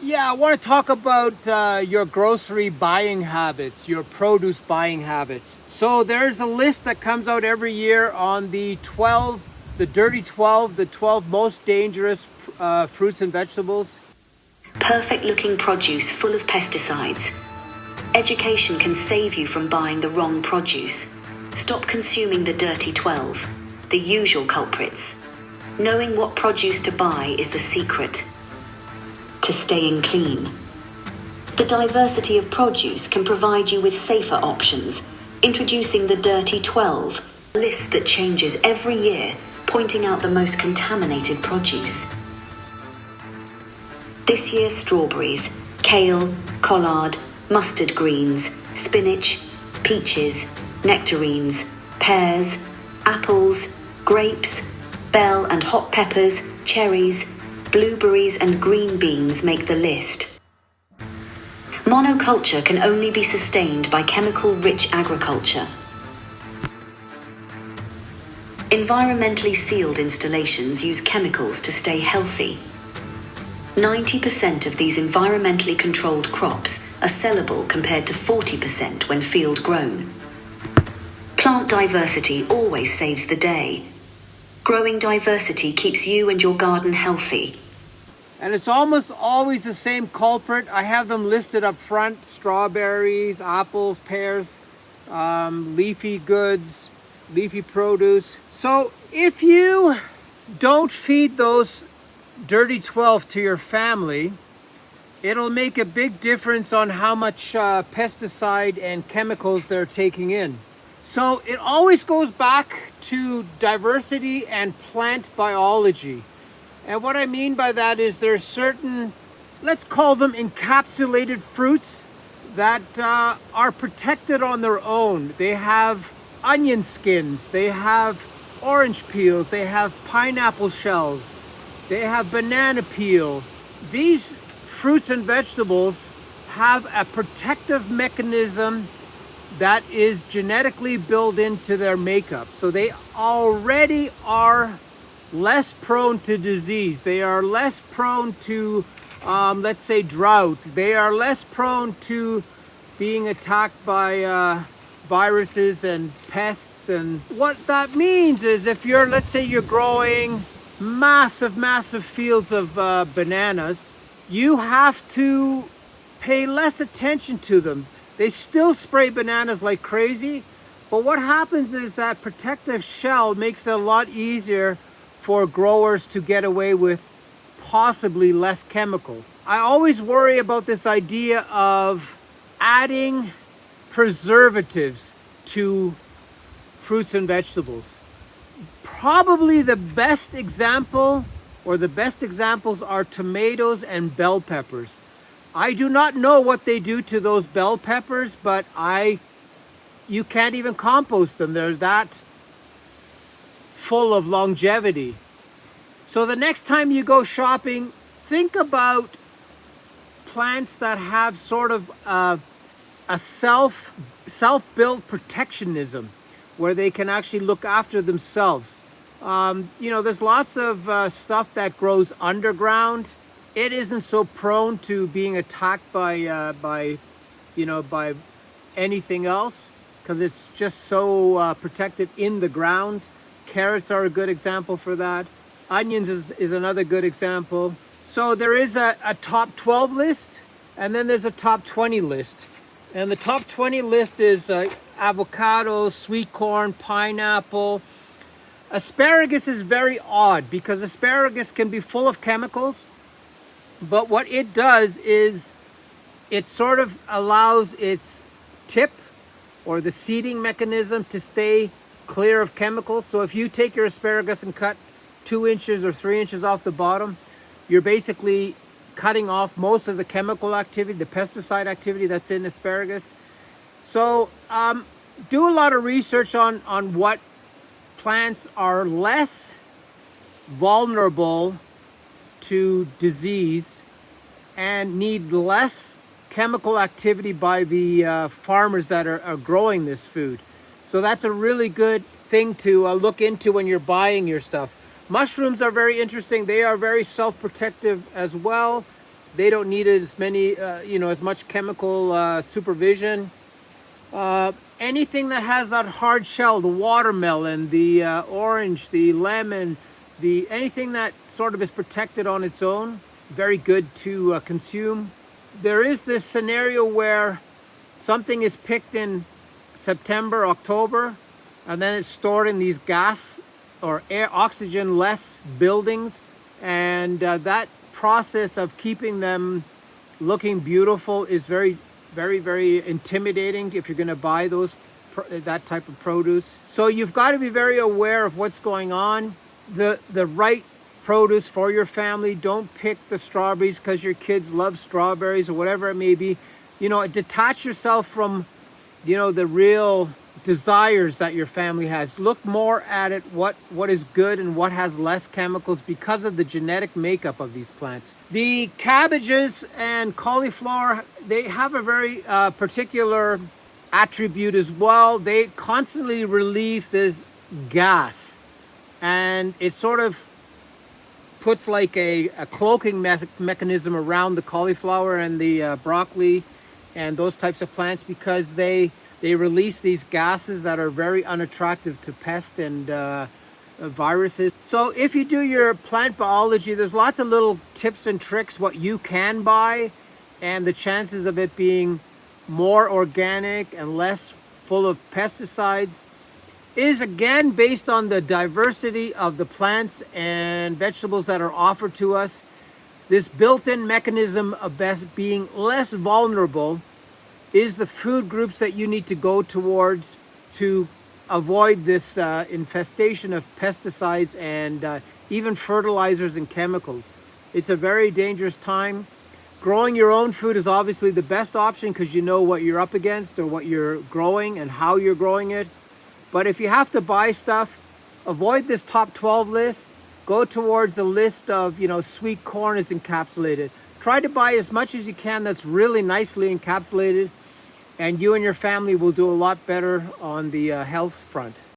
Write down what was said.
Yeah, I want to talk about your grocery buying habits, your produce buying habits. So there's a list that comes out every year on the dirty 12, the 12 most dangerous fruits and vegetables. Perfect looking produce full of pesticides. Education can save you from buying the wrong produce. Stop consuming the dirty 12, the usual culprits. Knowing what produce to buy is the secret to staying clean. The diversity of produce can provide you with safer options. Introducing the Dirty 12, a list that changes every year, pointing out the most contaminated produce. This year, strawberries, kale, collard, mustard greens, spinach, peaches, nectarines, pears, apples, grapes, bell and hot peppers, cherries, blueberries and green beans make the list. Monoculture can only be sustained by chemical-rich agriculture. Environmentally sealed installations use chemicals to stay healthy. 90% of these environmentally controlled crops are sellable compared to 40% when field grown. Plant diversity always saves the day. Growing diversity keeps you and your garden healthy. And it's almost always the same culprit. I have them listed up front: strawberries, apples, pears, leafy goods, leafy produce. So if you don't feed those dirty 12 to your family, it'll make a big difference on how much pesticide and chemicals they're taking in. So it always goes back to diversity and plant biology. And what I mean by that is there's certain, let's call them encapsulated fruits that are protected on their own. They have onion skins, they have orange peels, they have pineapple shells, they have banana peel. These fruits and vegetables have a protective mechanism that is genetically built into their makeup. So they already are less prone to disease. They are less prone to, let's say, drought. They are less prone to being attacked by viruses and pests. And what that means is if you're, let's say you're growing massive fields of bananas, you have to pay less attention to them. They still spray bananas like crazy, but what happens is that protective shell makes it a lot easier for growers to get away with possibly less chemicals. I always worry about this idea of adding preservatives to fruits and vegetables. Probably the best example, or the best examples, are tomatoes and bell peppers. I do not know what they do to those bell peppers, but you can't even compost them. They're that full of longevity. So the next time you go shopping, think about plants that have sort of a self-built protectionism, where they can actually look after themselves. There's lots of stuff that grows underground. It isn't so prone to being attacked by anything else because it's just so protected in the ground. Carrots are a good example for that. Onions is another good example. So there is a top 12 list, and then there's a top 20 list. And the top 20 list is avocados, sweet corn, pineapple. Asparagus is very odd because asparagus can be full of chemicals, but what it does is it sort of allows its tip or the seeding mechanism to stay clear of chemicals. So if you take your asparagus and cut 2 inches or 3 inches off the bottom, you're basically cutting off most of the chemical activity, the pesticide activity that's in asparagus. So do a lot of research on what plants are less vulnerable to disease and need less chemical activity by the farmers that are growing this food. So that's a really good thing to look into when you're buying your stuff. Mushrooms are very interesting. They are very self-protective as well. They don't need as many, as much chemical supervision. Anything that has that hard shell, the watermelon, the orange, the lemon, anything that sort of is protected on its own, very good to consume. There is this scenario where something is picked in September, October, and then it's stored in these gas or air oxygen less buildings, and that process of keeping them looking beautiful is very, very intimidating if you're going to buy that type of produce. So you've got to be very aware of what's going on. The right produce for your family. Don't pick the strawberries because your kids love strawberries or whatever it may be. Detach yourself from the real desires that your family has. Look more at it, what is good and what has less chemicals, because of the genetic makeup of these plants. The cabbages and cauliflower, they have a very particular attribute as well. They constantly relieve this gas, and it sort of puts like a cloaking mechanism around the cauliflower and the broccoli and those types of plants, because they release these gases that are very unattractive to pests and viruses. So if you do your plant biology, there's lots of little tips and tricks what you can buy, and the chances of it being more organic and less full of pesticides is again based on the diversity of the plants and vegetables that are offered to us. This built-in mechanism of being less vulnerable is the food groups that you need to go towards to avoid this infestation of pesticides and even fertilizers and chemicals. It's a very dangerous time. Growing your own food is obviously the best option because you know what you're up against or what you're growing and how you're growing it. But if you have to buy stuff, avoid this top 12 list. Go towards the list of, sweet corn is encapsulated. Try to buy as much as you can that's really nicely encapsulated, and you and your family will do a lot better on the health front.